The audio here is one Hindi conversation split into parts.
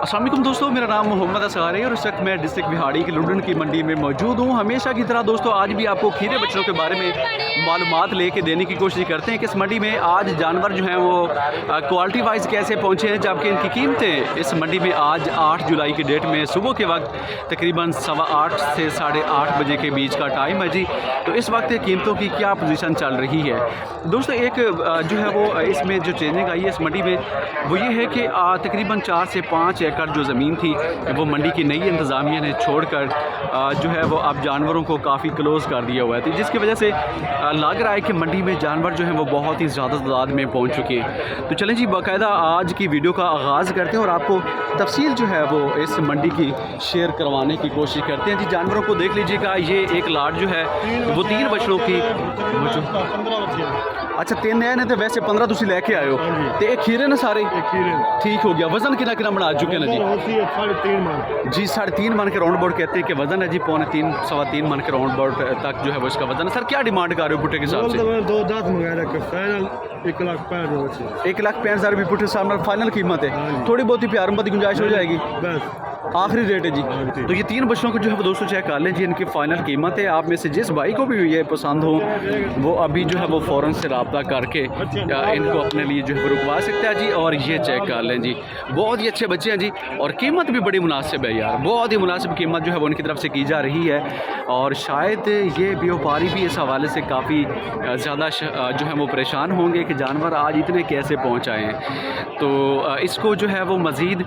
अस्सलाम वालेकुम दोस्तों, मेरा नाम मोहम्मद असगार है और इस वक्त मैं डिस्ट्रिक्ट बिहाड़ी की लुडन की मंडी में मौजूद हूँ। हमेशा की तरह दोस्तों आज भी आपको खीरे बच्चों के बारे में मालूमात लेके देने की कोशिश करते हैं कि इस मंडी में आज जानवर जो हैं वो क्वालिटी वाइज कैसे पहुँचे हैं, जबकि इनकी कीमतें इस मंडी में आज 8 जुलाई की डेट में सुबह के वक्त तकरीबन 8:15 से 8:30 बजे के बीच का टाइम है जी। तो इस वक्त कीमतों की क्या पोजीशन चल रही है दोस्तों। एक जो है वो इसमें जो चेंजिंग आई है इस मंडी में वो ये है कि तकरीबन 4 से 5 एकड़ जो ज़मीन थी वो मंडी की नई इंतज़ामिया ने छोड़कर जो है वो अब जानवरों को काफ़ी क्लोज़ कर दिया हुआ है, तो जिसकी वजह से लग रहा है कि मंडी में जानवर जो हैं वो बहुत ही ज़्यादा तादाद में पहुंच चुके हैं। तो चलें जी, बाकायदा आज की वीडियो का आगाज़ करते हैं और आपको तफसील जो है वो इस मंडी की शेयर करवाने की कोशिश करते हैं जी। जानवरों को देख लीजिएगा, ये एक लाट जो है वो 3 बछड़ों की अच्छा 3 नए ने तो वैसे 15 तुम लैके आए हो तो एक खीरे ने सारे ठीक हो गया। वजन कितना कितना बना चुके हैं जी? 3.5 मन के राउंड बोर्ड कहते हैं कि वजन है जी 2.5 सवा 3 मन के राउंड बोर्ड तक जो है वो इसका वजन है। सर क्या डिमांड कर रहे हो पुट्टे के हिसाब से? 1,65,000 रुपये पुट्टे सामने फाइनल कीमत है, थोड़ी बहुत ही प्यार मत गुंजाइश हो जाएगी, आखिरी रेट है जी। तो ये 3 बच्चों को जो है वो दोस्तों चेक कर लें जी, इनकी फ़ाइनल कीमत है। आप में से जिस भाई को भी ये पसंद हो वो अभी जो है वो फ़ौरन से रब्ता करके इनको अपने लिए जो है रुकवा सकते हैं जी। और ये चेक कर लें जी, बहुत ही अच्छे बच्चे हैं जी और कीमत भी बड़ी मुनासिब है यार, बहुत ही मुनासिब कीमत जो है वो उनकी तरफ से की जा रही है। और शायद ये व्यापारी भी इस हवाले से काफ़ी ज़्यादा जो है वो परेशान होंगे कि जानवर आज इतने कैसे पहुँच आए हैं। तो इसको जो है वो मज़ीद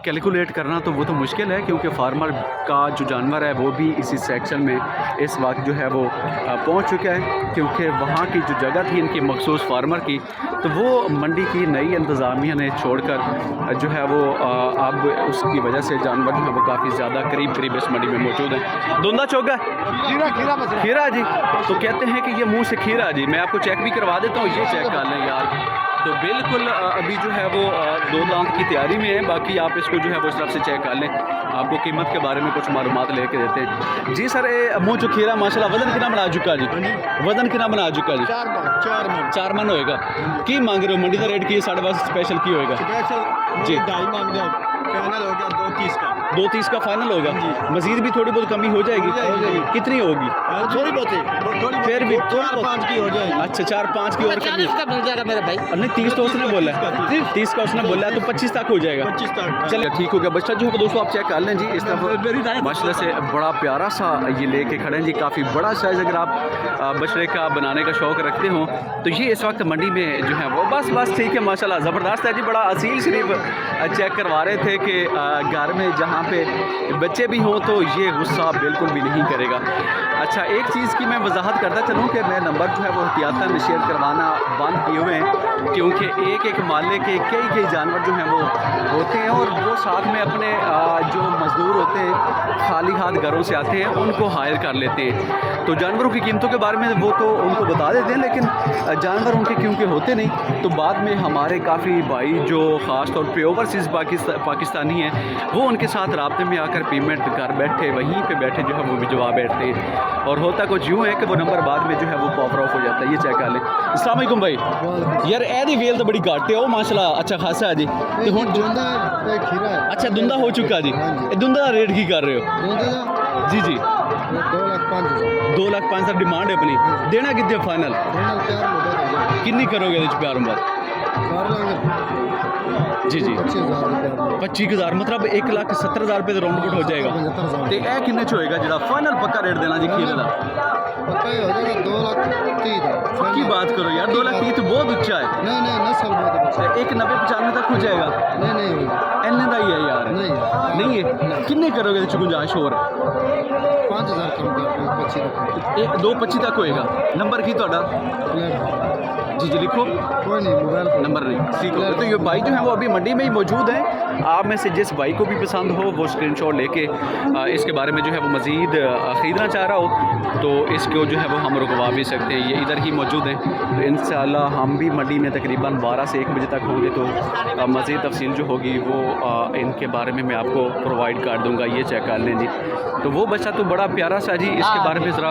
कैलकुलेट करना तो वो तो मुश्किल है, क्योंकि फार्मर का जो जानवर है वो भी इसी सेक्शन में इस वक्त जो है वो पहुंच चुका है, क्योंकि वहाँ की जो जगह थी इनकी मखसूस फार्मर की तो वो मंडी की नई इंतज़ामिया ने छोड़कर जो है वो अब उसकी वजह से जानवर जो है वो काफ़ी ज़्यादा करीब इस मंडी में मौजूद हैं। धुंधा चौगा खीरा जी, तो कहते हैं कि ये मुँह से खीरा जी, मैं आपको चेक भी करवा देता हूँ, ये चेक कर लें यार। तो बिल्कुल अभी जो है वो 2 दांत की तैयारी में है, बाकी आप इसको जो है वो इस तरफ से चेक कर लें, आपको कीमत के बारे में कुछ मालूमात लेके देते हैं जी। सर मुँह जो खीरा माशाल्लाह वजन कितना बना चुका जी? वजन कितना बना चुका जी? 4 मन होएगा। की मांग रहे हो मंडी का रेट की? 8.5 स्पेशल की होएगा जी? 2.5 मांग रहे हो, फाइनल हो गया 2.30 का फाइनल होगा। मजीद भी थोड़ी बहुत कमी हो जाएगी? कितनी होगी? थोड़ी बहुत, फिर भी 4-5 की हो जाएगी। अच्छा 4-5 की और कमी मिल जाएगा मेरे भाई। नहीं 30 तो उसने बोला है, 30 का उसने बोला है, तो 25 तक हो जाएगा। 25 तक चलिए ठीक हो गया। बच्चा जो है दोस्तों आप चेक कर लें जी, इस तरफ माशाल्लाह से बड़ा प्यारा सा ये लेके खड़े हैं जी, काफ़ी बड़ा साइज़। अगर आप बछड़े का बनाने का शौक़ रखते हो तो ये इस वक्त मंडी में जो है वो बस ठीक है माशाल्लाह ज़बरदस्त है जी। बड़ा असील शरीफ चेक करवा रहे थे कि घर में जहाँ पे बच्चे भी हों तो ये गुस्सा बिल्कुल भी नहीं करेगा। अच्छा एक चीज़ की मैं वजाहत करता चलूँ कि मैं नंबर जो है वो एहतियातन शेयर करवाना बंद किए हुए हैं, क्योंकि एक माले के कई जानवर जो हैं वो होते हैं और वो साथ में अपने जो मज़दूर होते हैं खाली हाथ घरों से आते हैं उनको हायर कर लेते हैं। तो जानवरों की कीमतों के बारे में वो तो उनको बता देते हैं, लेकिन जानवर उनके क्योंकि होते नहीं तो बाद में हमारे काफ़ी भाई जो ख़ास तौर पर ओवरसीज़ पाकिस्तानी हैं वो उनके साथ राब्ते में आकर पेमेंट कर बैठे वहीं पे बैठे जो है वो भिजवा बैठते हैं। और होता कुछ यूँ है कि वो नंबर बाद में जो है वो पॉपर ऑफ हो जाता है। ये चेक कर लें। अस्सलाम वालेकुम भाई। यार एदी वेल तो बड़ी घट है, वो माशाल्लाह अच्छा खासा है जी। तो हुण खीरा है। अच्छा धुंधा हो चुका जी। धुंधा का रेट की कर रहे हो? जी 2,05,000 डिमांड है अपनी, देना कितने फाइनल? कितनी करोगे ये प्यार बात? जी 25,000 मतलब 1,70,000 रुपये राउंड अबाउट हो जाएगा। तो यह किन्ने च होएगा जो फाइनल पक्का रेट देना जी खीरे का? की बात करो यार, 2,30,000 तो बहुत ऊंचा है। नहीं नस्ल बहुत है। 1,90-95 तक हो जाएगा। नहीं इन्ने का ही है यार। नहीं है किन्ने करोगे गुंजाइश और? 5,000 कम कर 2,25 तक होएगा। नंबर की तोड़ा? जी लिखो। कोई नहीं, मोबाइल नंबर नहीं ठीक है। तो ये भाई जो है वो अभी मंडी में ही मौजूद हैं। आप में से जिस भाई को भी पसंद हो वो स्क्रीनशॉट लेके इसके बारे में जो है वो मज़ीद ख़रीदना चाह रहा हो तो इसको जो है वो हम रुकवा भी सकते हैं। ये इधर ही मौजूद हैं, तो इंशाल्लाह हम भी मंडी में तकरीबन 12 से 1 बजे तक होंगे, तो मज़ीद तफसील जो होगी वो इनके बारे में मैं आपको प्रोवाइड कर दूँगा। ये चेक कर लें जी। तो वो बच्चा तो बड़ा प्यारा सा जी, इसके बारे में ज़रा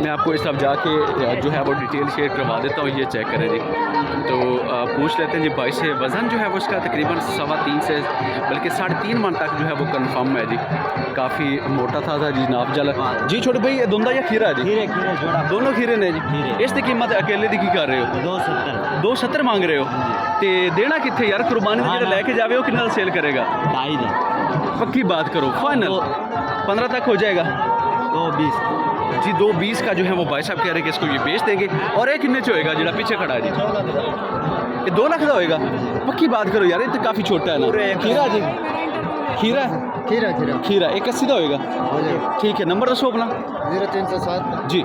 मैं आपको इस तरफ जाके जो है वो डिटेल शेयर करवा देता हूँ। ये चेक करें जी। तो पूछ लेते हैं जी भाई से। वज़न जो है वो इसका तकरीबन 3.25 से बल्कि 3.5 मन तक जो है वो कन्फर्म है जी। काफ़ी मोटा था जी नाप जल जी। छोटे भाई ये दुंदा या खीरा जी? खीरे खीरे जोड़ा दोनों खीरे ने जी। खीरे। इस दी कीमत अकेले दी की कर रहे हो? 270 270 मांग रहे हो ते देना कितने यार? कुर्बानी में जो लेके जावे हो कितना सेल करेगा? 2.5 दा पक्की बात करो, फाइनल 15 तक हो जाएगा। 220 जी 220 का जो है वो भाई साहब कह रहे हैं कि इसको ये बेच देंगे। और एक कितने च होएगा जो पीछे खड़ा है जी? ये 2 लाख का होएगा? पक्की बात करो यार, ये तो काफ़ी छोटा है ना। खीरा जी, खीरा खीरा खीरा खीरा 81 का होएगा? हो जाएगा। ठीक है, नंबर दसो अपना। 0307 जी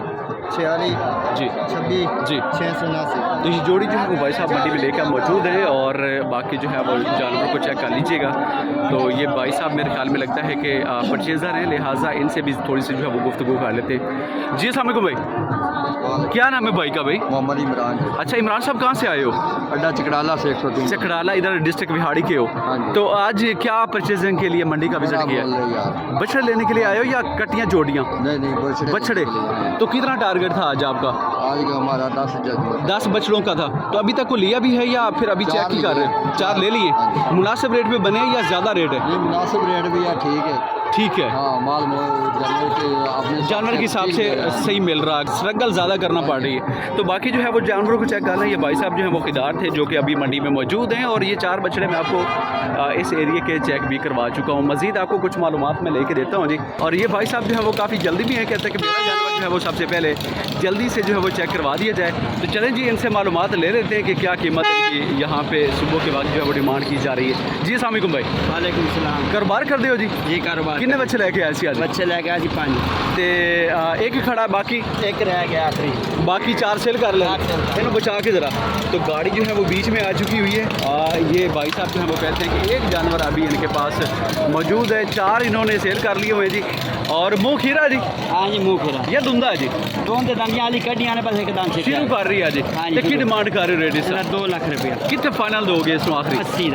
46 जी 26 जी। 679। तो ये जोड़ी जो है वो भाई साहब मंडी में लेकर मौजूद है और बाकी जो है वो जानवर को चेक कर लीजिएगा। तो ये भाई साहब मेरे ख्याल में लगता है कि परचेज़र हैं, लिहाजा इनसे भी थोड़ी सी जो है वो गुफ्तगू कर लेते हैं। जी अस्सलाम वालेकुम भाई, क्या नाम है भाई का भाई? मोहम्मद इमरान अच्छा इमरान साहब कहाँ से आए हो? अड्डा चकड़ाला से 103। चकड़ाला, इधर डिस्ट्रिक्ट बिहाड़ी के हो? हाँ जी। तो आज क्या परचेजिंग के लिए मंडी का विजिट किया? यार बछड़े लेने के लिए आए हो या कटियाँ जोड़ियाँ? नहीं बछड़े। तो कितना टारगेट था आज आपका? आज का हमारा 10 बछड़ों का था। तो अभी तक को लिया भी है या फिर अभी चेक ही कर रहे हो? 4 ले लिए। मुनासिब रेट पे बने या ज़्यादा रेट है? ये मुनासिब रेट भी है, ठीक है। ठीक है, हाँ माल जानवर के हिसाब से सही मिल रहा है, स्ट्रगल ज़्यादा करना पड़ रही है। तो बाकी जो है वो जानवरों को चेक करना है। ये भाई साहब जो है वो खिदार थे जो कि अभी मंडी में मौजूद हैं और ये 4 बछड़े मैं आपको इस एरिया के चेक भी करवा चुका हूँ। मज़ीद आपको कुछ मालूमात मैं लेके देता हूँ जी। और ये भाई साहब जो है वो काफ़ी जल्दी भी है, कहते हैं कि मेरा जानवर जो है वो सबसे पहले जल्दी से जो है वो चेक करवा दिया जाए। तो चलें जी इनसे मालूमात ले लेते हैं कि क्या कीमत है कि यहाँ पे सुबह के वक्त जो है वो डिमांड की जा रही है। जी अस्सलाम वालेकुम भाई। वालेकुम सलाम। कारोबार कर दियो जी? जी कारोबार। कितने बच्चे लेके आए सी आज? बच्चे लेके आए 5 ते एक ही खड़ा, बाकी एक रह गया आखिरी। बाकी 4 सेल कर ले इन्होंने बचा के ज़रा। तो गाड़ी जो है वो बीच में आ चुकी हुई है। ये भाई साहब जो है वो कहते हैं कि एक जानवर अभी इनके पास मौजूद है, 4 इन्होंने सेल कर लिए हुए जी। और मुँह खीरा जी? हाँ जी मुँह खीरा या दुंदा है जी? दोन तो दंदियाँ वाली कड्डियाँ ने बस एक दान से शुरू कर रही है जी। हाँ जी। की डिमांड कर रहे हो रेट इसका? 2 लाख रुपया। कितने फाइनल दोगे इसमें आखिरी? 80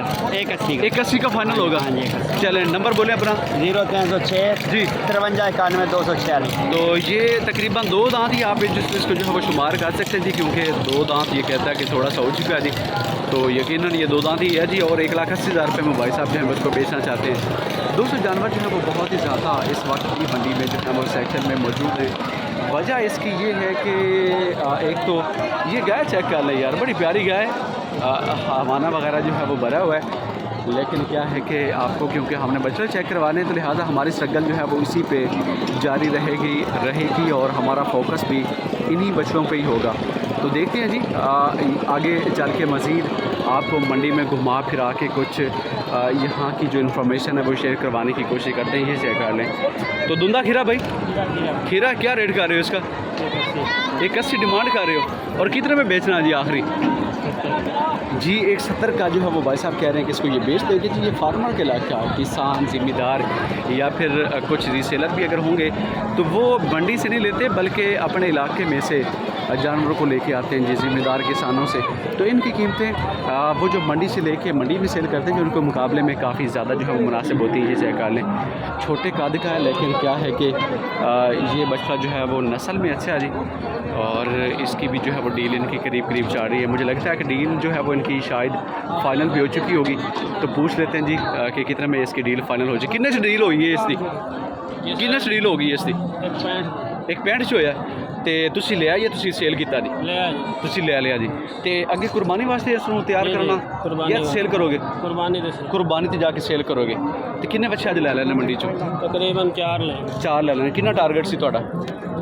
का, 81 का फाइनल होगा? हाँ जी 81। चलें नंबर बोले अपना। 0306 जी 53 91 246। तो ये तकरीबन 2 दांत ही आप इसको जो है वो शुमार कर सकते हैं जी, क्योंकि 2 दांत ये कहता है कि थोड़ा सा हो चुका है जी। तो यकीनन ये 2 दांत ही है जी। और 1,80,000 रुपये में भाई साहब जो है उसको बेचना चाहते हैं। दोस्तों जानवर जो है वो बहुत ही ज़्यादा इस वक्त की मंडी में जो है वो सेक्शन में मौजूद है। वजह इसकी ये है कि एक तो ये गाय चेक कर लें यार, बड़ी प्यारी गाय, हवाना वगैरह जो है वो भरा हुआ है। लेकिन क्या है कि आपको क्योंकि हमने बछड़े चेक करवाने तो लिहाजा हमारी स्ट्रगल जो है वो इसी पे जारी रहेगी और हमारा फोकस भी इन्हीं बछड़ों पे ही होगा। तो देखते हैं जी आगे चल के मज़ीद आपको मंडी में घुमा फिरा के कुछ यहाँ की जो इन्फॉर्मेशन है वो शेयर करवाने की कोशिश करते हैं। ये चेक कर लें। तो दुंदा खीरा भाई, खीरा क्या रेट कर रहे हो इसका? 81 डिमांड कर रहे हो और कितने में बेचना जी आखिरी? जी 170 का जो है वो भाई साहब कह रहे हैं कि इसको ये बेच देंगे जी। ये फार्मर के इलाका, किसान, ज़िम्मेदार या फिर कुछ रीसेलर भी अगर होंगे तो वो मंडी से नहीं लेते बल्कि अपने इलाके में से जानवरों को लेके आते हैं जी, ज़िम्मेदार किसानों से। तो इनकी कीमतें वो जो मंडी से लेके मंडी में सेल करते हैं जो उनके मुकाबले में काफ़ी ज़्यादा जो है वो मुनासिब होती है। ये चेक कर लें, छोटे कद का है लेकिन क्या है कि ये बछड़ा जो है वो नस्ल में अच्छा है जी। और इसकी भी जो है वो डील इनकी करीब चल रही है। मुझे लगता है कि डील जो है वो इनकी शायद फाइनल भी हो चुकी होगी। तो पूछ लेते हैं जी कि कितने में इसकी डील फाइनल हो जाए। कितने से डील होगी इसकी? कितने से डील होगी इसकी? 165 होया ते तुसी लिया या तुसी सेल किया जी? तुसी लिया जी। ते अगे कुर्बानी वास्ते इसनूं तैयार करना या सेल करोगे? कुर्बानी ते जाके सेल करोगे। तो कितने बच्चे अज लै लैने मंडी चों? तकरीबन 4 लै लैने। कितना टारगेट सी तुहाडा?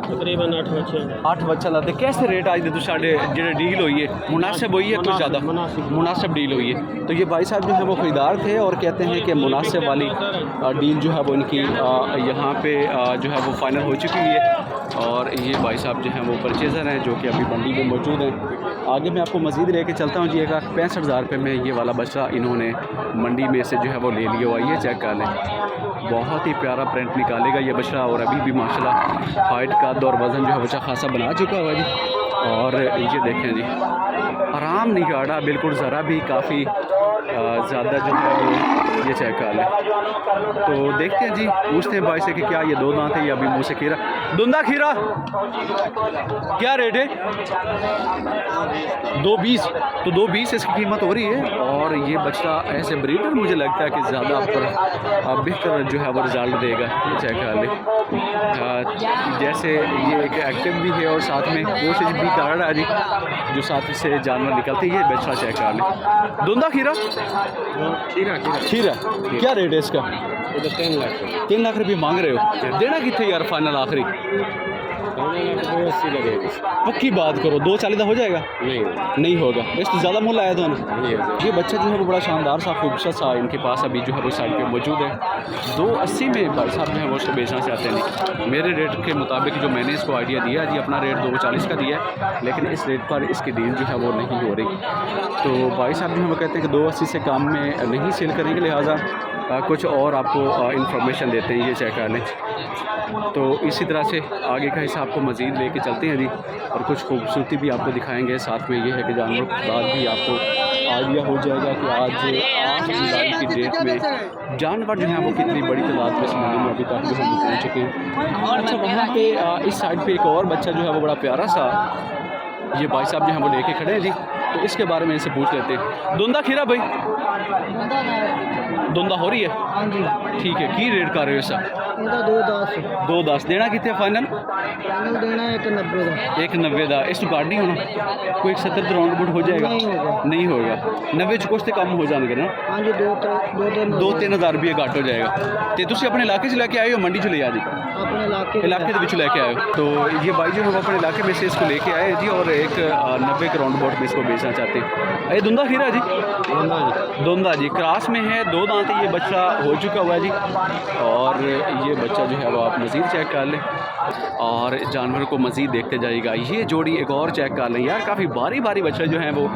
तकरीबन 8 बच्चे। 8 बच्चा लाते कैसे रेट आज दे साढ़े जो डील हुई है मुनासिब हुई है? कुछ ज़्यादा मुनासिब डील हुई है। तो ये भाई साहब जो है वो खरीदार थे और कहते हैं कि मुनासिब वाली डील जो है वो इनकी यहाँ पे जो है वो फाइनल हो चुकी है। और ये भाई साहब जो हैं वो परचेज़र हैं जो कि अभी मंडी में मौजूद हैं। आगे मैं आपको मज़ीद लेके चलता हूँ जी। 1,65,000 रुपये में ये वाला बछड़ा इन्होंने मंडी में से जो है वो ले लिया हुआ। ये चेक कर लें, बहुत ही प्यारा प्रिंट निकालेगा ये बछड़ा और अभी भी माशाल्लाह हाइट कद और वज़न जो है बच्चा खासा बना चुका हुआ है जी। और ये देखें जी आराम नहीं काटा बिल्कुल ज़रा भी, काफ़ी ज़्यादा जो है वो ये चेक कर लें। तो देखते हैं जी, पूछते हैं भाई से कि क्या ये 2 दांत है या अभी मुँह से खीरा। धुंधा खीरा क्या रेट है? 220। तो 220 इसकी कीमत हो रही है। और ये बच्चा ऐसे ब्रीडर मुझे लगता है कि ज़्यादा पर बेहतर जो है वो रिजल्ट देगा। ये चेक कर ले, जैसे ये एक एक्टिव भी है और साथ में कोशिश भी कर रहा है जी, जो साथ से जानवर निकलते हैं। ये बच्चा चेक कर ले, धुंधा खीरा खीरा क्या रेट है इसका? 3 लाख रुपये मांग रहे हो, देना कितने यार फाइनल आखिरी? 80 लगेगी। पक्की बात करो, 240 हो जाएगा? नहीं होगा, इस तो ज़्यादा मूल्य आया दोनों। ये बच्चा जो है वो बड़ा शानदार सा खूबसूरत सा इनके पास अभी जो है वो साइड पे मौजूद है। 280 में भाई साहब जो है वो उसको बेचना चाहते हैं। मेरे रेट के मुताबिक जो मैंने इसको आइडिया दिया जी, अपना रेट 240 का दिया है, लेकिन इस रेट पर इसकी डील जो है वो नहीं हो रही। तो भाई साहब जो है वो कहते हैं कि 280 से कम में नहीं सेल करेंगे, लिहाजा कुछ और आपको इंफॉर्मेशन देते हैं। ये चेक कर लें। तो इसी तरह से आगे का हिसाब को मज़ीद लेके चलते हैं जी, और कुछ खूबसूरती भी आपको दिखाएंगे। साथ में ये है कि जानवरों के बाद भी आपको आइडिया हो जाएगा कि आज 8 जुलाई की डेट में जानवर जो हैं वो कितनी बड़ी तादाद में इस मंडी में अभी तक जो है वो पहुँच चुके हैं। अच्छा, वहाँ पे इस साइड पे एक और बच्चा जो है वो बड़ा प्यारा सा ये भाई साहब जो हैं वो लेके खड़े हैं जी, तो इसके बारे में इनसे पूछ लेते हैं। धुंधा खीरा भाई, धुंधा हो रही है? हाँ जी। ठीक है, की रेट कर रहे हो सर? 210 देना कितने फाइनल? फाइनल देना है 190 का। 190 का इस तो कार्ड नहीं होना कोई 70 राउंड बुट हो जाएगा? नहीं होगा 90 च कुछ तो कम हो जाएंगे ना? हाँ जी, 2-3 हज़ार रुपये घट हो जाएगा। तो तुम अपने इलाके से लेके आए हो मंडी चले जा जी? अपने इलाके के विच लेके आए हो। तो ये भाई जो है वो अपने इलाके में से इसको लेके आए जी, और एक 90 के राउंड बोट में इसको बेचना चाहते हैं। ये धुंधा खीरा जी? धुंधा जी क्रॉस में है, 2 दांत ये बच्चा हो चुका हुआ है जी। और ये बच्चा जो है वो आप मज़ीद चेक कर लें और जानवर को मज़ीद देखते जाइएगा। ये जोड़ी एक और चेक कर लें यार, काफ़ी भारी बच्चे जो हैं वो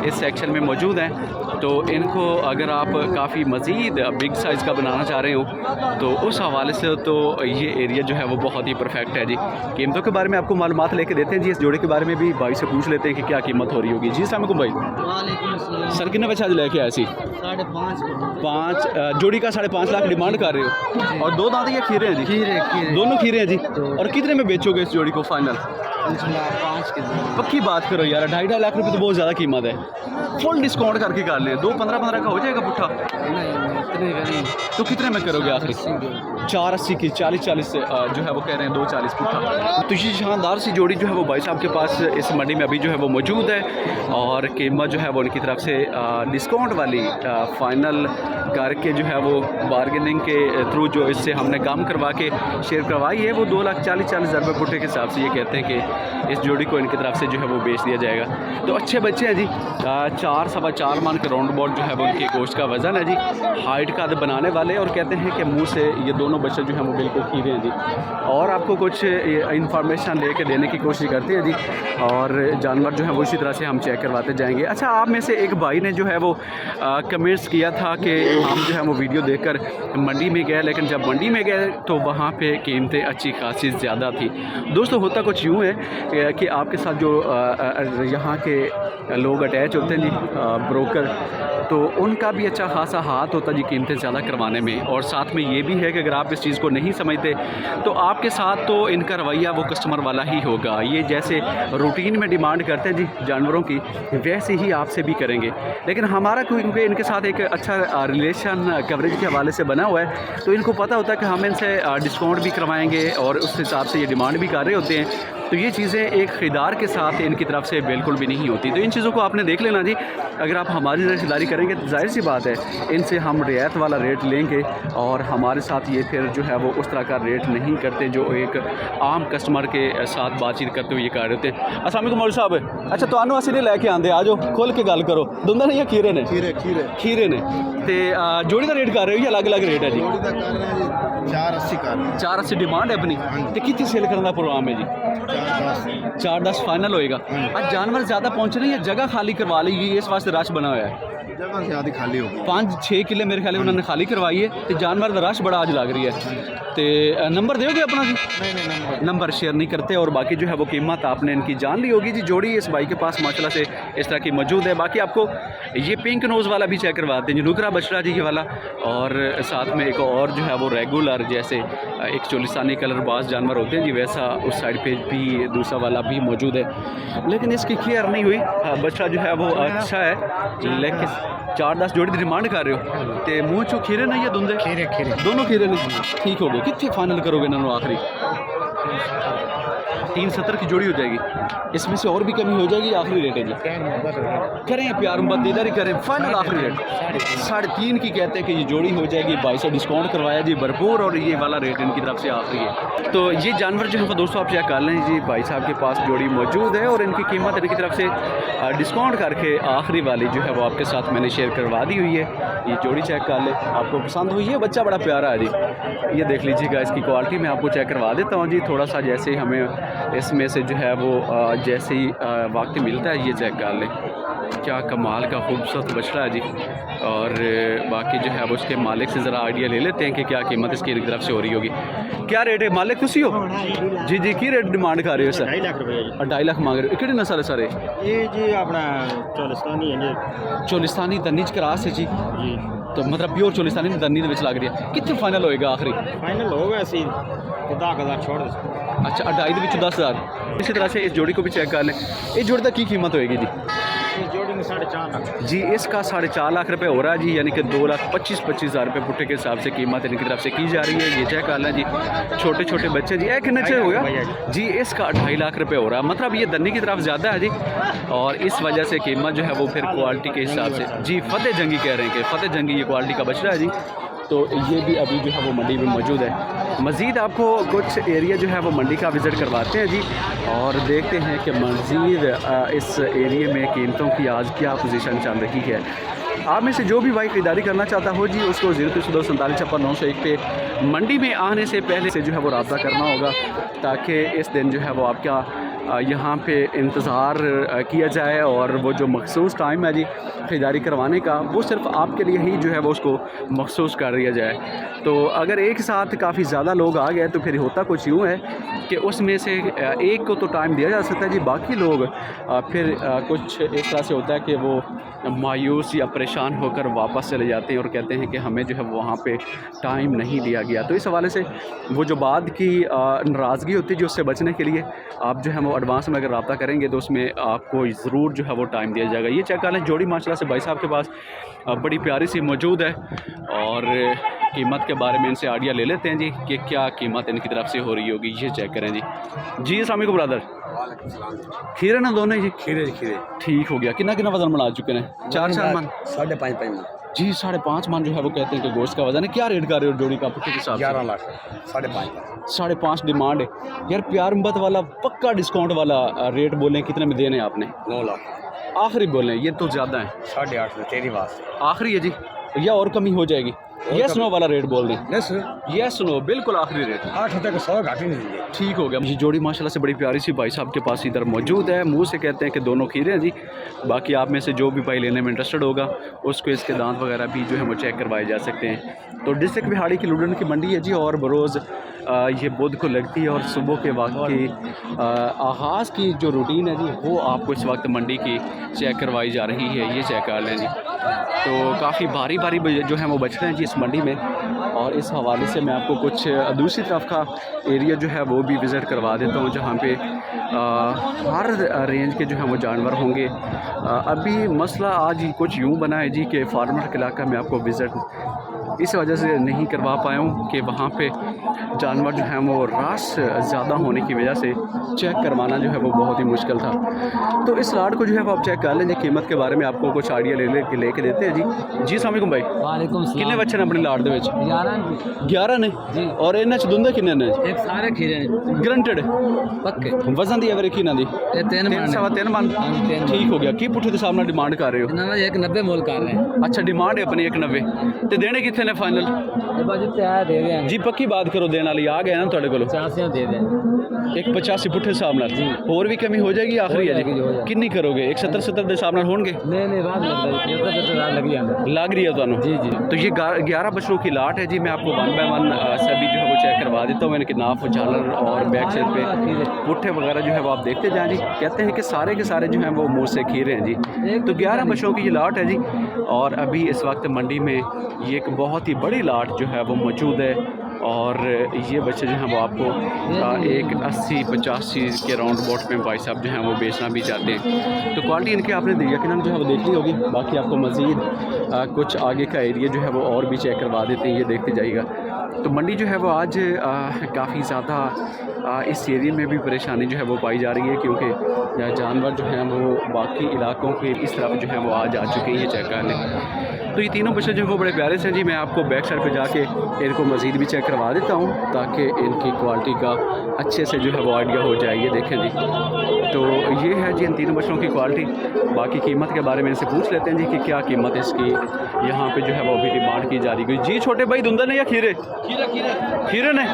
इस सेक्शन में मौजूद हैं। तो इनको अगर आप काफ़ी मज़ीद बिग साइज़ का बनाना चाह रहे हो तो उस हवाले से तो ये एरिया जो है वो बहुत ही परफेक्ट है जी। कीमतों के बारे में आपको मालूमात लेके देते हैं जी। इस जोड़े के बारे में भी भाई से पूछ लेते हैं कि क्या कीमत हो रही होगी। जी अस्सलाम वालेकुम भाई। सर कितने बच्चा आज लेके आए सी? 5.5 जोड़ी का 5.5 लाख डिमांड कर रहे हो, और 2 दांत ये खीरे हैं जी? खीरे दोनों खीरे हैं जी। और कितने में बेचोगे इस जोड़ी को फाइनल? 5 के। पक्की बात करो यार, 2.5 लाख रुपये तो बहुत ज़्यादा कीमत है। फुल डिस्काउंट करके कर लें, 2-15 का हो जाएगा पुट्ठा? तो कितने में करोगे आखिर? 480 की 40 से जो है वो कह रहे हैं 240 पुट्ठा। तो ये शानदार सी जोड़ी जो है वो भाई साहब के पास इस मंडी में अभी जो है वो मौजूद है, और कीमत जो है वो उनकी तरफ से डिस्काउंट वाली फाइनल करके जो है वो बारगेनिंग के थ्रू जो इससे हमने काम करवा के शेयर करवाई है, वो 2,40,000 रुपये पुट्ठे के हिसाब से ये कहते हैं कि इस जोड़ी को इनकी तरफ से जो है वो बेच दिया जाएगा। तो अच्छे बच्चे हैं जी, 4-4.25 मन के राउंड बोर्ड जो है वो उनके गोश्त का वज़न है जी। हाइट का बनाने वाले, और कहते हैं कि मुंह से ये दोनों बच्चे जो हैं वो बिल्कुल खीरे हैं जी। और आपको कुछ इंफॉर्मेशन लेके देने की कोशिश करते हैं जी, और जानवर जो है वो इसी तरह से हम चेक करवाते जाएंगे। अच्छा, आप में से एक भाई ने जो है वो कमेंट्स किया था कि हम जो है वो वीडियो देखकर मंडी में गए, लेकिन जब मंडी में गए तो वहाँ पे कीमतें अच्छी खासी ज़्यादा थी। दोस्तों होता कुछ यूँ है कि आपके साथ जो यहाँ के लोग अटैच होते हैं जी, ब्रोकर, तो उनका भी अच्छा खासा हाथ होता जी कीमतें ज़्यादा करवाने में। और साथ में ये भी है कि अगर आप इस चीज़ को नहीं समझते तो आपके साथ तो इनका रवैया वो कस्टमर वाला ही होगा। ये जैसे रूटीन में डिमांड करते हैं जी जानवरों की, वैसे ही आपसे भी करेंगे। लेकिन हमारा क्योंकि इनके साथ एक अच्छा रिलेशन कवरेज के हवाले से बना हुआ है, तो इनको पता होता है कि हम इनसे डिस्काउंट भी करवाएंगे, और उस हिसाब से ये डिमांड भी कर रहे होते हैं। तो ये चीज़ें एक ख़रीदार के साथ इनकी तरफ से बिल्कुल भी नहीं होती। तो इन चीज़ों को आपने देख लेना जी। अगर आप हमारी रिश्तेदारी करेंगे तो जाहिर सी बात है इनसे हम रियायत वाला रेट लेंगे, और हमारे साथ ये फिर जो है वो उस तरह का रेट नहीं करते जो एक आम कस्टमर के साथ बातचीत करते हुए ये कह रहे होते हैं। अस्सलाम वालेकुम मौलवी साहब। अच्छा, तो आनू असी नहीं लैके आंदे, आ जाओ खोल के गल करो। धुंधा नहीं है खीरे ने? खीरे ने। तो जोड़ी का रेट कर रहे हो या अलग अलग रेट है जी? 480 डिमांड है अपनी, तो कितनी सेल करने का प्रोग्राम है जी? 4-10 फाइनल होएगा। आज जानवर ज़्यादा पहुँच रहे हैं, जगह खाली करवा ली गई, इस वास्ते रश बना हुआ है। जगह ज़्यादा खाली हो 5-6 किले मेरे ख्याल उन्होंने खाली करवाई है, तो जानवर का रश बड़ा आज लग रही है। तो नंबर दोगे अपना जी? नहीं, नंबर शेयर नहीं करते। और बाकी जो है वो कीमत आपने इनकी जान ली होगी जी। जोड़ी इस भाई के पास माशाल्लाह से इस तरह की मौजूद है। बाकी आपको ये पिंक नोज़ वाला भी चेक करवाते हैं जी, नुकरा बछड़ा जी ये वाला, और साथ में एक और जो है वो रेगुलर जैसे एक चोलिस्तानी कलर बाज जानवर होते हैं जी, वैसा उस साइड पे भी दूसरा वाला भी मौजूद है, लेकिन इसकी केयर नहीं हुई। बछड़ा जो है वो अच्छा है, लेकिन 4-10 जोड़ी डिमांड कर रहे हो तो मुँह चो खीरे नहीं या धुंधे खीरे खीरे दोनों खीरे नहीं, ठीक हो गए। कितने फाइनल करोगे इन्होंने आखिरी? 370 की जोड़ी हो जाएगी, इसमें से और भी कमी हो जाएगी, आखिरी रेट है जी। करें प्यार मोहब्बत इधर ही करें, फाइनल आखिरी रेट 3.5 की कहते हैं कि ये जोड़ी हो जाएगी। 2200 डिस्काउंट करवाया जी भरपूर, और ये वाला रेट इनकी तरफ से आखिरी है। तो ये जानवर जो है वो दोस्तों आप चेक कर लें जी, भाई साहब के पास जोड़ी मौजूद है और इनकी कीमत इनकी तरफ से डिस्काउंट करके आखिरी वाली जो है वो आपके साथ मैंने शेयर करवा दी हुई है। ये जोड़ी चेक कर ले, आपको पसंद हुई है? बच्चा बड़ा प्यारा है जी, ये देख लीजिएगा। इसकी क्वालिटी मैं आपको चेक करवा देता हूँ जी, थोड़ा सा जैसे हमें इसमें से जो है वो जैसे ही वक्त मिलता है ये चेक कर लें। क्या कमाल का खूबसूरत बछड़ा है जी। और बाकी जो है वो उसके मालिक से ज़रा आइडिया ले लेते हैं कि क्या कीमत इसकी तरफ से हो रही होगी। क्या रेट है? मालिक तुसी हो जी? जी की रेट डिमांड कर रहे हो सर? 2.5 लाख रुपये जी। 2.5 लाख मांग रहे हो? किहड़ी नस्ल है सारे? ये जी अपना चोलिस्तानी है जी। चोलिस्तानी दन्नी च क्रास है जी, जी तो मतलब प्योर चोलिस्तानी दन्नी ਦੇ लग रही है। कितने फाइनल होएगा आखिरी? फाइनल होगा ऐसी 10,000 छोड़ दो। अच्छा 2.5 ਦੇ ਵਿੱਚੋਂ 10,000। इसी तरह से इस जोड़ी को भी चेक कर लें। इस जोड़ी की कीमत होएगी जी? ये जोड़ी में 4.5 लाख जी, इसका 4.5 लाख रुपए हो रहा है जी, यानी कि 2,25,000 रुपये पुट्टे के हिसाब से कीमत इनकी तरफ से की जा रही है। ये चेक कर लें जी, छोटे छोटे बच्चे जी। एक नचे हो गया जी, इसका 2.5 लाख रुपए हो रहा है, मतलब ये दन्नी की तरफ ज़्यादा है जी, और इस वजह से कीमत जो है वो फिर क्वालिटी के हिसाब से जी। फतेह जंगी कह रहे हैं कि फतेह जंगी ये क्वालिटी का बछड़ा है जी। तो ये भी अभी जो है वो मंडी में मौजूद है। मज़ीद आपको कुछ एरिया जो है वो मंडी का विज़िट करवाते हैं जी, और देखते हैं कि मज़ीद इस एरिया में कीमतों की आज क्या पोजीशन चल रही है। आप में से जो भी भाई खरीदारी करना चाहता हो जी, उसको 0347 पे मंडी में आने से पहले से जो है वो रब्ता करना होगा, ताकि इस दिन जो है वो आपका यहाँ पे इंतज़ार किया जाए, और वो जो मखसूस टाइम है जी ख़रीदारी करवाने का, वो सिर्फ आपके लिए ही जो है वो उसको मखसूस कर दिया जाए। तो अगर एक साथ काफ़ी ज़्यादा लोग आ गए तो फिर होता कुछ यूँ है कि उसमें से एक को तो टाइम दिया जा सकता है जी, बाकी लोग फिर कुछ इस तरह से होता है कि वो मायूस या परेशान होकर वापस चले जाते हैं और कहते हैं कि हमें जो है वहाँ पे टाइम नहीं दिया गया। तो इस हवाले से वो जो बाद की नाराज़गी होती है जी, उससे बचने के लिए आप जो है वो एडवांस में अगर रब्ता करेंगे तो उसमें आपको ज़रूर जो है वो टाइम दिया जाएगा। ये चेक कर लें, जोड़ी माशाल्लाह से भाई साहब के पास बड़ी प्यारी सी मौजूद है, और कीमत के बारे में इनसे आइडिया ले लेते हैं जी कि क्या कीमत इनकी तरफ से हो रही होगी। ये चेक करें जी। जी अस्सलाम वालेकुम ब्रदर। खीरे ना दोनों जी? खीरे खीरे ठीक हो गया। कितना वजन बना चुके हैं? 4 मन 5.5 मन जी। 5.5 मन जो है वो कहते हैं कि गोश्त का वजन है। क्या रेट कर रहे हो जोड़ी का पुट्टे के हिसाब से? 11 लाख 5.5 5.5 डिमांड है यार। प्यार मोहब्बत वाला पक्का डिस्काउंट वाला रेट बोलें, कितने में देने आपने? 9 लाख आखिरी बोलें, ये तो ज़्यादा है। 8.5 में तेरी बात आखिरी है जी, या और कमी हो जाएगी? यस नो वाला रेट बोल दें। यस नो बिल्कुल आखिरी रेट 8 तक 100 घाटी नहीं देंगे। ठीक हो गया। ये जोड़ी माशाल्लाह से बड़ी प्यारी सी भाई साहब के पास इधर मौजूद है। मुंह से कहते हैं कि दोनों खीरे हैं जी। बाकी आप में से जो भी भाई लेने में इंटरेस्टेड होगा उसको इसके दांत वगैरह भी जो है वो चेक करवाए जा सकते हैं। तो डिस्ट्रिक्ट बिहाड़ी की लुडन की मंडी है जी, और बरोज़ ये बुध को लगती है, और सुबह के वक्त की आगाज़ की जो रूटीन है जी वो आपको इस वक्त मंडी की चेक करवाई जा रही है। ये चेक कर लें जी। तो काफ़ी भारी जो है वो बछड़े हैं जी इस मंडी में, और इस हवाले से मैं आपको कुछ दूसरी तरफ का एरिया जो है वो भी विज़िट करवा देता हूँ, जहाँ पे हर रेंज के जो है वो जानवर होंगे। अभी मसला आज ही कुछ यूँ बना है जी कि फार्मर के इलाका में आपको विज़िट इस वजह से नहीं करवा पाया हूँ कि वहाँ पे जानवर जो हैं वो रास ज़्यादा होने की वजह से चेक करवाना जो है वो बहुत ही मुश्किल था। तो इस लाट को जो है वो आप चेक कर लेंगे। कीमत के बारे में आपको कुछ आइडिया लेके देते हैं जी। जी अस्सलाम वालेकुम भाई। वालेकुम सलाम। कितने बच्चे ने अपनी लाट दे 11 ने जी। और इन्हें च दुंदे किन्ने ने? एक सारे खीरे ग्रंटेड पक्के। वजन दी एवरेज की ना दी? 3 मन। ठीक हो गया। की पुट्ठे के सामने डिमांड कर रहे हो? इन्होंने 190 मोल कर रहे हैं। अच्छा डिमांड है अपनी 190 ते देने कितने कितने ने फाइनल बाजू तैयार दे दें जी पक्की बात करो देने वाली आ गया ना ਤੁਹਾਡੇ ਕੋਲ 50 दे दें एक 85 पुट्ठे हिसाब नाल और भी कमी हो जाएगी आखिरी है जी कितनी करोगे एक 70 ਦੇ ਹਿਸਾਬ ਨਾਲ होंगे नहीं बात लग जाएगा लग रही है ਤੁਹਾਨੂੰ जी जी तो ये 11 बच्चों की लाट है जी मैं आपको वन बाय वन सभी जो है वो चेक करवा देता हूँ इनके नाप झालर और बैक साइड पे पुट्ठे वगैरह जो है वो आप देखते जाएं जी कहते हैं कि सारे के सारे जो हैं वो मुँह से खीरे हैं जी तो 11 बच्चों की ये लाट है जी और अभी इस वक्त मंडी में ये एक बहुत ही बड़ी लाट जो है वो मौजूद है और ये बच्चे जो हैं वो आपको एक 80-85 के राउंड बोट में भाई साहब जो हैं वो बेचना भी चाहते हैं तो क्वालिटी इनकी आपने यकीनन जो है वो देखनी होगी बाकी आपको मज़ीद कुछ आगे का एरिया जो है वो और भी चेक करवा देते हैं ये देखते जाइएगा तो मंडी जो है वो आज काफ़ी ज़्यादा इस एरिया में भी परेशानी जो है वो पाई जा रही है क्योंकि जानवर जो हैं वो बाकी इलाकों के इस तरफ जो हैं वो आज आ चुके हैं ये चेक कर लें तो ये तीनों बच्चे जो है वो बड़े प्यारे से हैं जी मैं आपको बैक साइड पे जाके इनको मज़ीद भी चेक करवा देता हूँ ताकि इनकी क्वालिटी का अच्छे से जो है वो आइडिया हो जाए ये देखें जी तो ये है जी इन तीनों बच्चों की क्वालिटी बाकी कीमत के बारे में इनसे पूछ लेते हैं जी कि क्या कीमत है इसकी यहाँ पे जो है वो अभी डिमांड की जा रही है जी छोटे भाई धुंधल ने या खीरे खीरे ने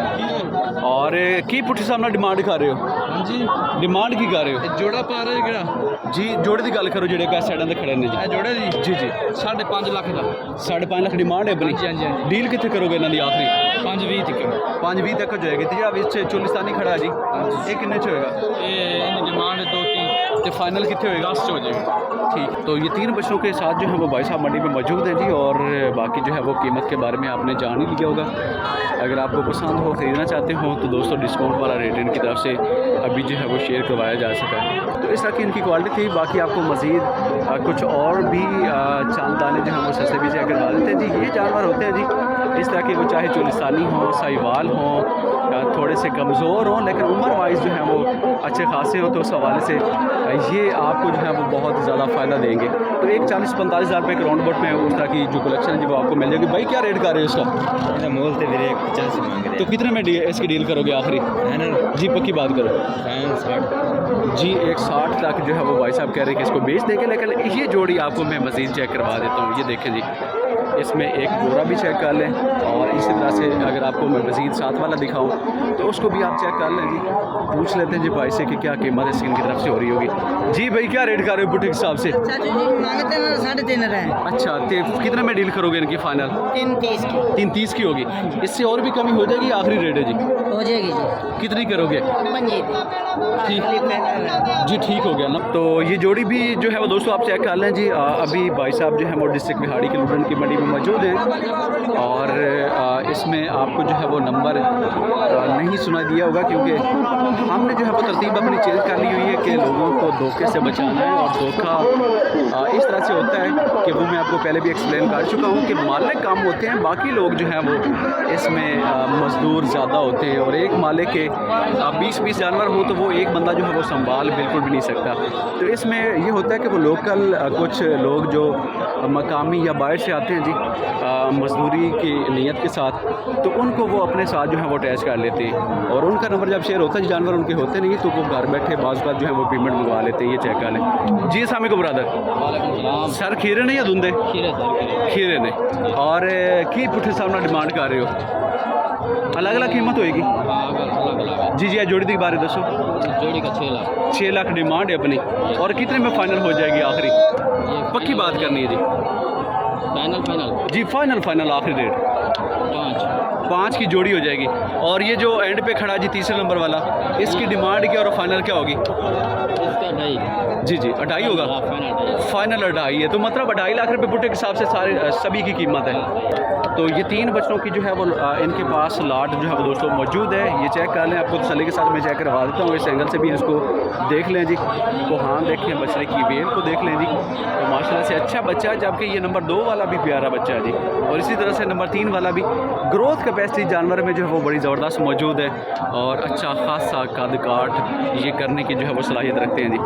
और की पुट्ठी सामने डिमांड कर रहे हो जी डिमांड की कर रहे हो जोड़ा पा रहे कि जी जोड़े की गल करो जेडे साइडों से खड़े ने जी जोड़ा जी जी जी 5.5 लाख का 5.5 लाख डिमांड है अपनी हाँ जी डील कितने करोगे इन्हों की आखिरी 5.20 तक 5.20 तक हो जाएगी तो जो विच चोलिस्तानी खड़ा जी ये किन्ने च होएगा ये डिमांड 2-3 तो फाइनल कितने होएगा 10 हो जाएगा ठीक तो ये तीन बच्चों के साथ जो है वो भाई साहब मंडी में मौजूद हैं जी और बाकी जो है वो कीमत के बारे में आपने जान ही लिया होगा अगर आपको पसंद हो ख़रीदना चाहते हो तो दोस्तों डिस्काउंट वाला रेट इनकी तरफ से अभी जो है वो शेयर करवाया जा सका है तो इस तरह की इनकी क्वालिटी थी बाकी आपको मज़ीद कुछ और भी चांद दाने जो हैं वो सस्ते भी चेक करवा देते हैं जी ये जानवर होते हैं जी इस तरह के वो चाहे चोलिस्तानी हों साहिवाल हों थोड़े से कमज़ोर हों लेकिन उम्र वाइज जो है वो अच्छे खासे हों तो उस हवाले से ये आपको जो है वो बहुत ज़्यादा फ़ायदा देंगे तो एक 40-45 हज़ार रुपये के राउंड बोट में उस तरह की जो कलेक्शन है जी वो आपको मिल जाएगी भाई क्या रेट कर रहे हो इसका मोल तो फिर 150 मांग रहे तो कितने में इसकी डील करोगे आखिरी हैं ना जी पक्की बात करो 60 जी 160 तक जो है वो भाई साहब कह रहे हैं कि इसको बेच देंगे लेकिन ये जोड़ी आपको मैं मज़ीद चेक करवा देता हूँ ये देखें जी इसमें एक पूरा भी चेक कर लें और इसी तरह से अगर आपको मैं मज़ीद साथ वाला दिखाऊं तो उसको भी आप चेक कर लें जी पूछ लेते हैं जी भाई से कि क्या कीमत इसकी इनकी तरफ से हो रही होगी जी भाई क्या रेट कर रहे हो बुटीक हिसाब से मांगते 3.5 रहे अच्छा तो कितने में डील करोगे इनकी फाइनल 3.30 की 3.30 की होगी इससे और भी कमी हो जाएगी आखिरी रेट है जी हो जाएगी जी कितनी करोगे ठीक जी ठीक हो गया ना तो ये जोड़ी भी जो है वो दोस्तों आप चेक कर लें जी अभी भाई साहब जो है वो डिस्ट्रिक्ट बिहाड़ी के लुधियाना की मंडी में मौजूद हैं और इसमें आपको जो है वो नंबर नहीं सुना दिया होगा क्योंकि हमने जो है वो तरतीब अपनी चेंज कर ली हुई है कि लोगों को धोखे से बचाना है और धोखा इस तरह से होता है कि वो मैं आपको पहले भी एक्सप्लेन कर चुका हूँ कि मालिक कम होते हैं बाकी लोग जो हैं वो इसमें मज़दूर ज़्यादा होते हैं और एक मालिक के 20-20 जानवर हो तो वो एक बंदा जो है वो संभाल बिल्कुल भी नहीं सकता तो इसमें ये होता है कि वो लोकल कुछ लोग जो मकामी या बाहर से आते हैं जी मजदूरी की नीयत के साथ तो उनको वो अपने साथ जो है वो अटैच कर लेते हैं और उनका नंबर जब शेयर होता है जानवर उनके होते नहीं तो वो घर बैठे बाज़ बात जो है वो पेमेंट मंगवा लेते हैं ये चेक कर लें जी सामने को ब्रदर सर खीरे ने या धुंधे खीरे ने और की पुट्ठे सामने डिमांड कर रहे हो अलग अलग कीमत होएगी जी जी जोड़ी के बारे दसो जोड़ी का 6 लाख डिमांड है अपनी और कितने में फाइनल हो जाएगी आखिरी पक्की बात करनी है जी फाइनल जी फाइनल आखिरी रेट 5 की जोड़ी हो जाएगी और ये जो एंड पे खड़ा जी तीसरे नंबर वाला इसकी डिमांड क्या और फाइनल क्या होगी इसका 2.5 जी जी 2.5 होगा फाइनल 2.5 है तो मतलब 2.5 लाख रुपये पुट्टे के हिसाब से सारे सभी की कीमत है तो ये 3 बच्चों की जो है वो इनके पास लाट जो है वो दोस्तों मौजूद है ये चेक कर लें आपको तसल्ली के साथ मैं चेक करवा देता हूँ इस एंगल से भी इसको देख लें जी कोहान देखें बछड़े की वेल को देख लें जी तो माशाल्लाह से अच्छा बच्चा है जबकि ये नंबर 2 वाला भी प्यारा बच्चा है जी और इसी तरह से नंबर 3 वाला भी ग्रोथ के कैपेसिटी जानवर में जो है वो बड़ी ज़बरदस्त मौजूद है और अच्छा खासा कद काट ये करने की जो है वो सलाहियत रखते हैं जी।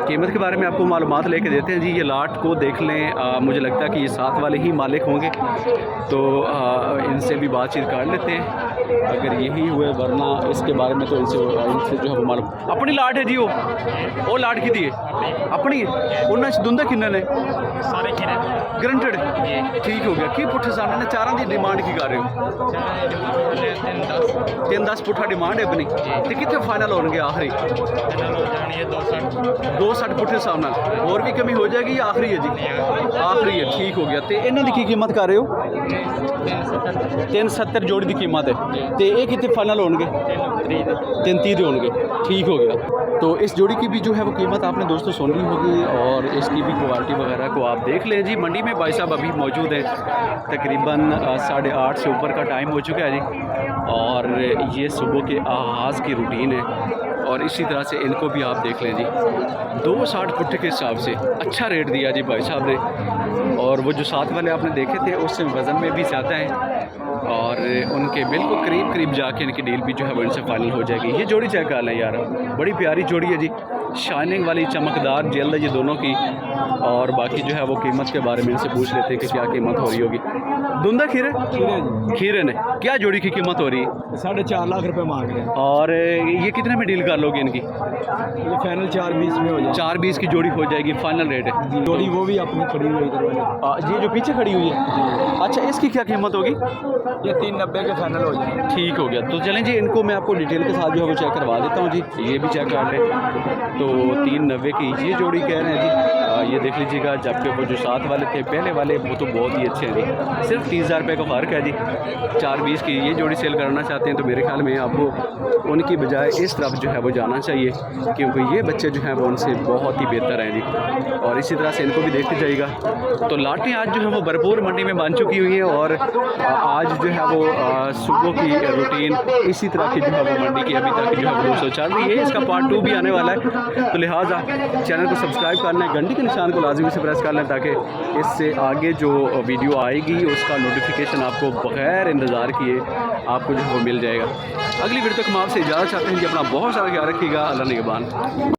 कीमत के बारे में आपको मालूमात लेके देते हैं जी। ये लाट को देख लें, मुझे लगता है कि ये साथ वाले ही मालिक होंगे, तो इनसे भी बातचीत कर लेते हैं अगर यही हुए, वरना इसके बारे में तो इनसे जो है वो मालूम। अपनी लाट है जी, वो लाट की दी है अपनी, उन्हें दुंदा किन्ने ने सारे खिरे ग्रंटेड ठीक हो गया। की पुट्ठे सामने ने चारों की डिमांड की कर रहे हो? 3-10 पुट्ठा डिमांड है अपनी, तो कितने फाइनल हो गए आखिरी? 260 पुट्ठे सामने और भी कमी हो जाएगी या आखिरी है जी? आखिरी है, ठीक हो गया। तो इन्हों की कीमत कर रहे हो? 370 जोड़ी की कीमत है, तो ये कितने फाइनल हो गए? 330 होंगे, ठीक हो गया। तो इस जोड़ी की भी जो है वो कीमत आपने दोस्तों सुन ली होगी और इसकी भी क्वालिटी वगैरह को आप देख लें जी। मंडी में भाई साहब अभी मौजूद हैं, तकरीबन 8:30 से ऊपर का टाइम हो चुका है जी और ये सुबह के आगाज़ की रूटीन है और इसी तरह से इनको भी आप देख लें जी। 260 पुट्ठे के हिसाब से अच्छा रेट दिया जी भाई साहब ने, और वो जो साथ वाले आपने देखे थे उससे वज़न में भी ज़्यादा हैं और उनके बिल्कुल करीब करीब जाके इनकी डील भी जो है वो इनसे फाइनल हो जाएगी। ये जोड़ी चेक कर लें यार, बड़ी प्यारी जोड़ी है जी, शाइनिंग वाली चमकदार जल्द है ये दोनों की। और बाकी जो है वो कीमत के बारे में इनसे पूछ लेते हैं कि क्या कीमत हो रही होगी। धुंधा खीरे खीरे ने क्या जोड़ी की कीमत हो रही है? 4.5 लाख रुपए मांग रहे हैं और ये कितने में डील कर लोगे इनकी? ये फाइनल 4.20 में हो जाए। 4.20 की जोड़ी हो जाएगी, फाइनल रेट है। जोड़ी वो भी अपनी खड़ी हुई इधर वाली, ये जो पीछे खड़ी हुई है, अच्छा इसकी क्या कीमत होगी? ये 390 के फाइनल हो जाए। ठीक हो गया। तो चलें जी, इनको मैं आपको डिटेल के साथ जो है वो चेक करवा देता हूँ जी। ये भी चेक कर लें, तो 390 की ये जोड़ी कह रहे हैं जी। ये देख लीजिएगा, जबकि वो जो साथ वाले थे पहले वाले वो तो बहुत ही अच्छे हैं जी। सिर्फ 30,000 रुपये का फ़र्क है जी। 4.20 की ये जोड़ी सेल करना चाहते हैं तो मेरे ख्याल में आपको उनकी बजाय इस तरफ जो है वो जाना चाहिए, क्योंकि ये बच्चे जो हैं वो उनसे बहुत ही बेहतर हैं जी। और इसी तरह से इनको भी देखते जाइएगा। तो लाटें आज जो है वो भरपूर मंडी में बन चुकी हुई हैं और आज जो है वो सुबह की रूटीन इसी तरह की जो है वो मंडी की अभी तक जो है वो दोस्तों चल रही है। इसका पार्ट 2 भी आने वाला है, तो लिहाजा चैनल को सब्सक्राइब कर लें, घंटी के निशान को लाजमी से प्रेस कर लें ताकि इससे आगे जो वीडियो आएगी उसका नोटिफिकेशन आपको बग़ैर इंतज़ार किए आपको जो है वो मिल जाएगा। अगली वीडियो तक हम आपसे इजाज़त चाहते हैं कि अपना बहुत सारा ख्याल रखिएगा। अल्लाह निगहबान।